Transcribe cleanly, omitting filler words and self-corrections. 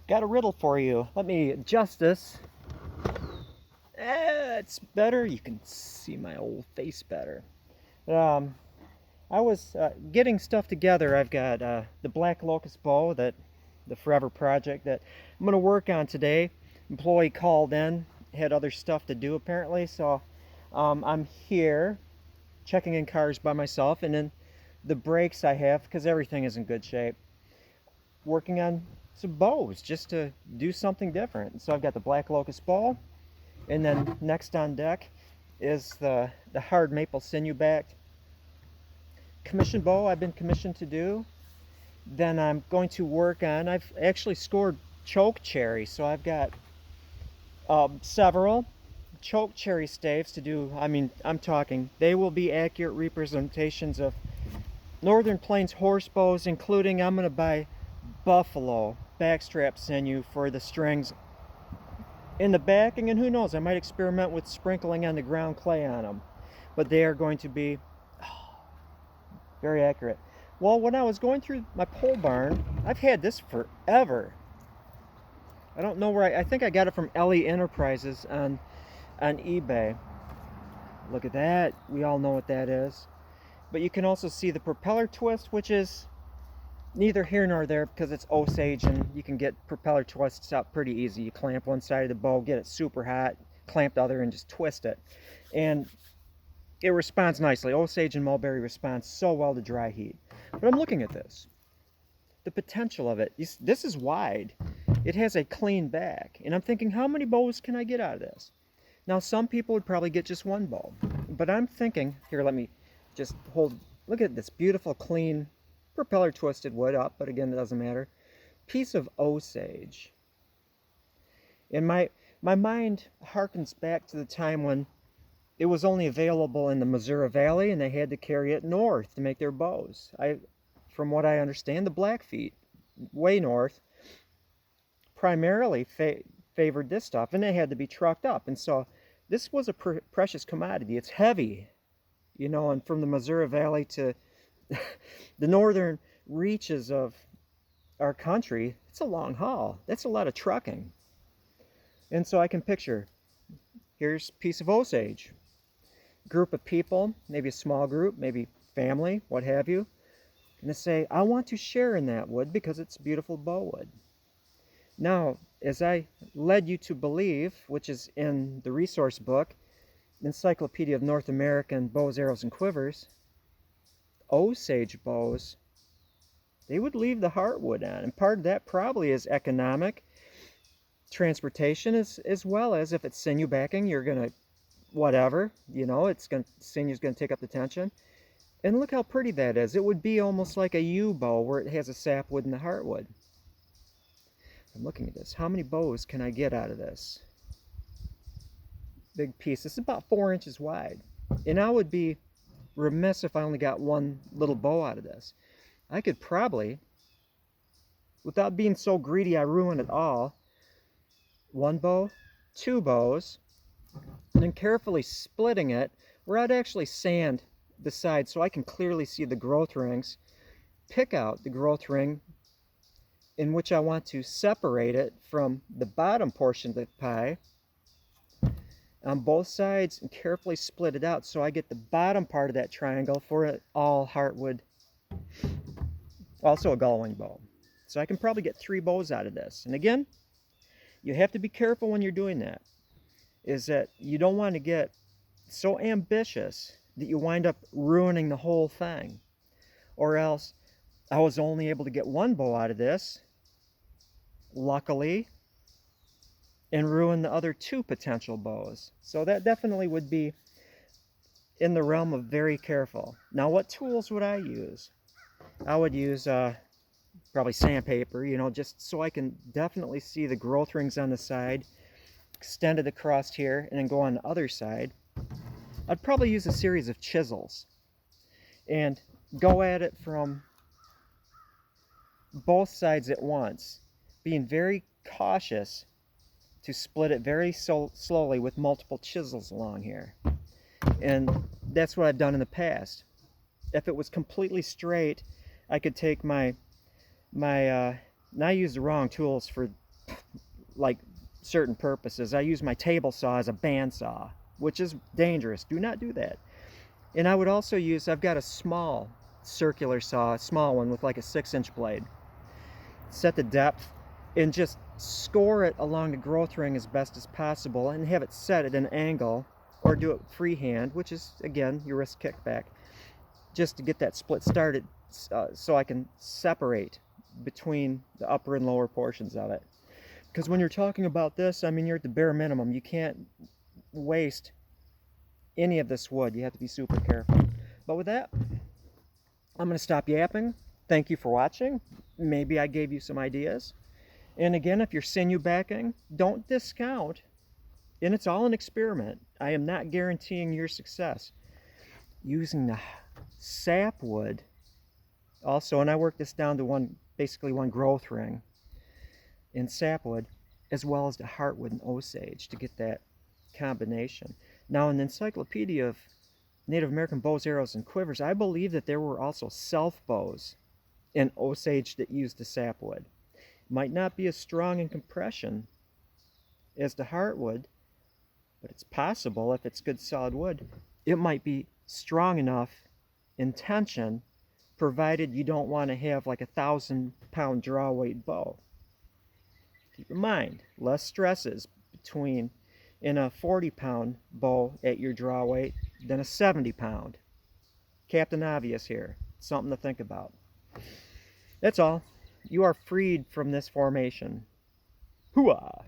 Got a riddle for you. Let me adjust this. It's better. You can see my old face better. Um, I was getting stuff together. I've got the black locust bow, that the forever project that I'm going to work on today. Employee called in, had other stuff to do apparently, so I'm here checking in cars by myself, and then the brakes I have, because everything is in good shape, working on some bows just to do something different. So I've got the black locust bow, and then next on deck is the hard maple sinew backed commission bow I've been commissioned to do. Then I'm going to work on, I've actually scored choke cherry, so I've got several choke cherry staves to do. I mean, I'm talking, they will be accurate representations of Northern Plains horse bows, including I'm going to buy buffalo backstrap sinew for the strings in the backing, and who knows, I might experiment with sprinkling on the ground clay on them, but they are going to be very accurate. Well, when I was going through my pole barn, I've had this forever. I don't know where I think I got it from Ellie Enterprises on eBay. Look at that. We all know what that is. But you can also see the propeller twist, which is neither here nor there because it's Osage, and you can get propeller twists out pretty easy. You clamp one side of the bow, get it super hot, clamp the other, and just twist it. And it responds nicely. Osage and mulberry respond so well to dry heat. But I'm looking at this. The potential of it. This is wide. It has a clean back. And I'm thinking, how many bows can I get out of this? Now, some people would probably get just one bow. But I'm thinking, here, let me just hold. Look at this beautiful, clean, propeller twisted wood up, but again, it doesn't matter. Piece of Osage. And my mind harkens back to the time when it was only available in the Missouri Valley, and they had to carry it north to make their bows. From what I understand, the Blackfeet, way north, primarily favored this stuff, and they had to be trucked up. And so this was a precious commodity. It's heavy, you know, and from the Missouri Valley to the northern reaches of our country, it's a long haul. That's a lot of trucking. And so I can picture, here's a piece of Osage. Group of people, maybe a small group, maybe family, what have you, and they say, I want to share in that wood because it's beautiful bow wood. Now, as I led you to believe, which is in the resource book, Encyclopedia of North American Bows, Arrows, and Quivers, Osage bows, they would leave the heartwood on. And part of that probably is economic, transportation, as well as if it's sinew backing, you're going to, whatever, you know, sinew's going to take up the tension. And look how pretty that is. It would be almost like a yew bow where it has a sapwood and the heartwood. I'm looking at this. How many bows can I get out of this big piece? This is about 4 inches wide. And I would be remiss if I only got one little bow out of this. I could probably, without being so greedy I ruin it all, one bow, two bows, and then carefully splitting it where I'd actually sand the sides so I can clearly see the growth rings, pick out the growth ring in which I want to separate it from the bottom portion of the pie on both sides, and carefully split it out so I get the bottom part of that triangle for an all heartwood, also a gullwing bow. So I can probably get 3 bows out of this. And again, you have to be careful when you're doing that, is that you don't want to get so ambitious that you wind up ruining the whole thing. Or else, I was only able to get 1 bow out of this, luckily, and ruin the other 2 potential bows. So that definitely would be in the realm of very careful. Now, what tools would I use? I would use probably sandpaper, you know, just so I can definitely see the growth rings on the side, extend it across here, and then go on the other side. I'd probably use a series of chisels and go at it from both sides at once, being very cautious to split it very slowly with multiple chisels along here. And that's what I've done in the past. If it was completely straight, I could take my now I used the wrong tools for like certain purposes. I use my table saw as a bandsaw, which is dangerous. Do not do that. And I would also use, I've got a small circular saw, a small one with like a 6-inch blade. Set the depth and just score it along the growth ring as best as possible and have it set at an angle, or do it freehand, which is, again, your wrist kickback, just to get that split started so I can separate between the upper and lower portions of it. Because when you're talking about this, I mean, you're at the bare minimum. You can't waste any of this wood. You have to be super careful. But with that, I'm going to stop yapping. Thank you for watching. Maybe I gave you some ideas. And again, if you're sinew backing, don't discount. And it's all an experiment. I am not guaranteeing your success. Using the sapwood also, and I work this down to basically one growth ring in sapwood, as well as the heartwood and Osage to get that combination. Now, in the Encyclopedia of Native American Bows, Arrows, and Quivers, I believe that there were also self bows in Osage that used the sapwood. Might not be as strong in compression as the heartwood, but it's possible if it's good solid wood. It might be strong enough in tension, provided you don't want to have like 1,000-pound draw weight bow. Keep in mind, less stresses in a 40-pound bow at your draw weight than a 70-pound. Captain Obvious here. Something to think about. That's all. You are freed from this formation. Hooah!